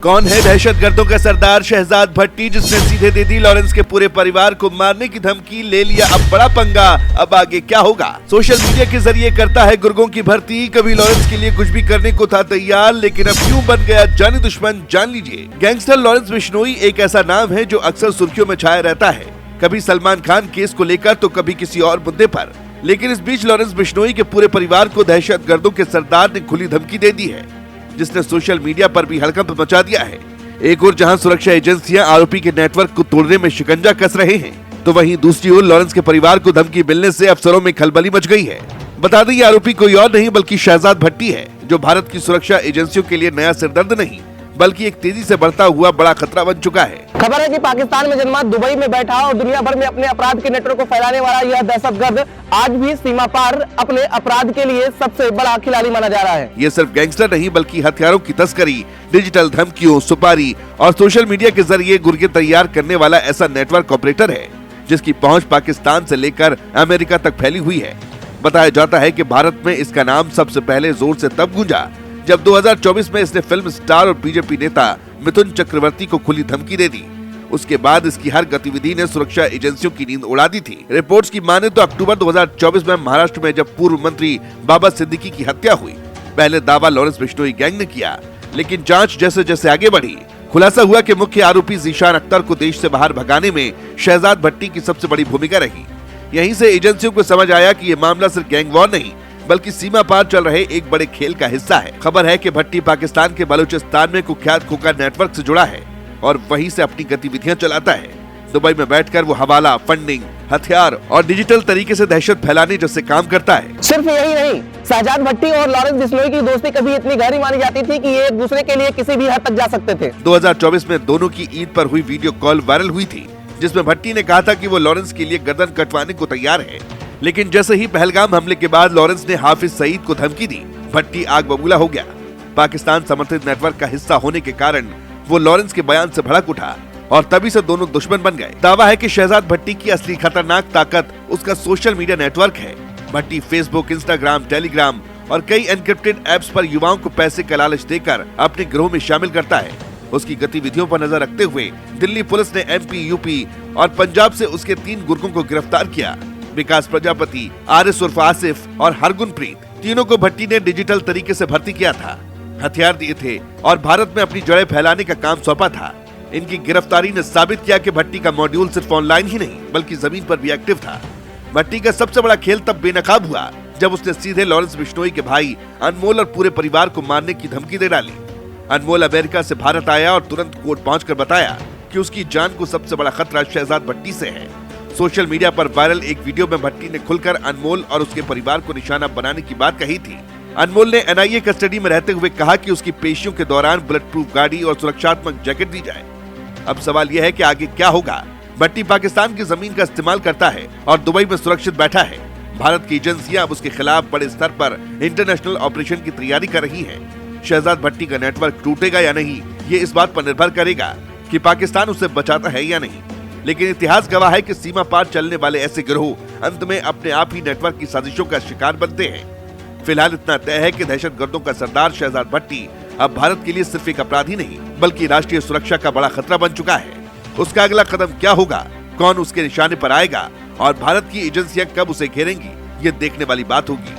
कौन है दहशतगर्दों का सरदार शहजाद भट्टी, जिसने सीधे दे दी लॉरेंस के पूरे परिवार को मारने की धमकी, ले लिया अब बड़ा पंगा। अब आगे क्या होगा? सोशल मीडिया के जरिए करता है गुर्गों की भर्ती। कभी लॉरेंस के लिए कुछ भी करने को था तैयार, लेकिन अब क्यों बन गया जानी दुश्मन, जान लीजिए। गैंगस्टर लॉरेंस बिश्नोई एक ऐसा नाम है जो अक्सर सुर्खियों में छाया रहता है, कभी सलमान खान केस को लेकर तो कभी किसी और मुद्दे पर। लेकिन इस बीच लॉरेंस बिश्नोई के पूरे परिवार को दहशतगर्दों के सरदार ने खुली धमकी दे दी है, जिसने सोशल मीडिया पर भी हड़कंप मचा दिया है। एक ओर जहां सुरक्षा एजेंसियां आरोपी के नेटवर्क को तोड़ने में शिकंजा कस रहे हैं, तो वहीं दूसरी ओर लॉरेंस के परिवार को धमकी मिलने से अफसरों में खलबली मच गई है। बता दें, ये आरोपी कोई और नहीं बल्कि शहजाद भट्टी है, जो भारत की सुरक्षा एजेंसियों के लिए नया सिरदर्द नहीं बल्कि एक तेजी से बढ़ता हुआ बड़ा खतरा बन चुका है। खबर है कि पाकिस्तान में जन्मा, दुबई में बैठा और दुनिया भर में अपने अपराध के नेटवर्क को फैलाने वाला यह दहशतगर्द आज भी सीमा पार अपने अपराध के लिए सबसे बड़ा खिलाड़ी माना जा रहा है। ये सिर्फ गैंगस्टर नहीं बल्कि हथियारों की तस्करी, डिजिटल धमकियों, सुपारी और सोशल मीडिया के जरिए गुर्गे तैयार करने वाला ऐसा नेटवर्क ऑपरेटर है, जिसकी पहुंच पाकिस्तान से लेकर अमेरिका तक फैली हुई है। बताया जाता है कि भारत में इसका नाम सबसे पहले जोर से तब गूंजा जब 2024 में इसने फिल्म स्टार और बीजेपी नेता मिथुन चक्रवर्ती को खुली धमकी दे दी। उसके बाद इसकी हर गतिविधि ने सुरक्षा एजेंसियों की नींद उड़ा दी थी। रिपोर्ट्स की माने तो अक्टूबर 2024 में महाराष्ट्र में जब पूर्व मंत्री बाबा सिद्दीकी की हत्या हुई, पहले दावा लॉरेंस बिश्नोई गैंग ने किया, लेकिन जांच जैसे जैसे आगे बढ़ी, खुलासा हुआ कि मुख्य आरोपी ज़ीशान अख्तर को देश से बाहर भगाने में शहजाद भट्टी की सबसे बड़ी भूमिका रही। यहीं से एजेंसियों को समझ आया कि ये मामला सिर्फ गैंग वॉर नहीं बल्कि सीमा पार चल रहे एक बड़े खेल का हिस्सा है। खबर है कि भट्टी पाकिस्तान के बलूचिस्तान में कुख्यात खोखा नेटवर्क से जुड़ा है और वहीं से अपनी गतिविधियां चलाता है। दुबई में बैठकर वो हवाला, फंडिंग, हथियार और डिजिटल तरीके से दहशत फैलाने जैसे काम करता है। सिर्फ यही नहीं, शहजाद भट्टी और लॉरेंस बिश्नोई की दोस्ती कभी इतनी गहरी मानी जाती थी कि ये एक दूसरे के लिए किसी भी हद तक जा सकते थे। 2024 में दोनों की ईद पर हुई वीडियो कॉल वायरल हुई थी, जिसमें भट्टी ने कहा था कि वो लॉरेंस के लिए गर्दन कटवाने को तैयार है। लेकिन जैसे ही पहलगाम हमले के बाद लॉरेंस ने हाफिज सईद को धमकी दी, भट्टी आग बबूला हो गया। पाकिस्तान समर्थित नेटवर्क का हिस्सा होने के कारण वो लॉरेंस के बयान से भड़क उठा और तभी से दोनों दुश्मन बन गए। दावा है कि शहजाद भट्टी की असली खतरनाक ताकत उसका सोशल मीडिया नेटवर्क है। भट्टी फेसबुक, इंस्टाग्राम, टेलीग्राम और कई एनक्रिप्टेड ऐप्स पर युवाओं को पैसे का लालच देकर अपने गिरोह में शामिल करता है। उसकी गतिविधियों पर नजर रखते हुए दिल्ली पुलिस ने MP, UP और पंजाब से उसके 3 गुर्गों को गिरफ्तार किया। विकास प्रजापति, आरिस उर्फ आसिफ और हरगुनप्रीत, तीनों को भट्टी ने डिजिटल तरीके से भर्ती किया था, हथियार दिए थे और भारत में अपनी जड़ें फैलाने का काम सौंपा था। इनकी गिरफ्तारी ने साबित किया कि भट्टी का मॉड्यूल सिर्फ ऑनलाइन ही नहीं बल्कि जमीन पर भी एक्टिव था। भट्टी का सबसे बड़ा खेल तब बेनकाब हुआ जब उसने सीधे लॉरेंस बिश्नोई के भाई अनमोल और पूरे परिवार को मारने की धमकी दे डाली। अनमोल अमेरिका से भारत आया और तुरंत कोर्ट पहुंचकर बताया कि उसकी जान को सबसे बड़ा खतरा शहजाद भट्टी से है। सोशल मीडिया पर वायरल एक वीडियो में भट्टी ने खुलकर अनमोल और उसके परिवार को निशाना बनाने की बात कही थी। अनमोल ने NIA कस्टडी में रहते हुए कहा कि उसकी पेशियों के दौरान बुलेट प्रूफ गाड़ी और सुरक्षात्मक जैकेट दी जाए। अब सवाल यह है कि आगे क्या होगा। भट्टी पाकिस्तान की जमीन का इस्तेमाल करता है और दुबई में सुरक्षित बैठा है। भारत की एजेंसियां अब उसके खिलाफ बड़े स्तर पर इंटरनेशनल ऑपरेशन की तैयारी कर रही है। शहजाद भट्टी का नेटवर्क टूटेगा या नहीं, ये इस बात पर निर्भर करेगा कि पाकिस्तान उसे बचाता है या नहीं। लेकिन इतिहास गवाह है कि सीमा पार चलने वाले ऐसे गिरोह अंत में अपने आप ही नेटवर्क की साजिशों का शिकार बनते हैं। फिलहाल इतना तय है कि दहशतगर्दों का सरदार शहजाद भट्टी अब भारत के लिए सिर्फ एक अपराधी नहीं बल्कि राष्ट्रीय सुरक्षा का बड़ा खतरा बन चुका है। उसका अगला कदम क्या होगा, कौन उसके निशाने पर आएगा और भारत की एजेंसियां कब उसे घेरेंगी, ये देखने वाली बात होगी।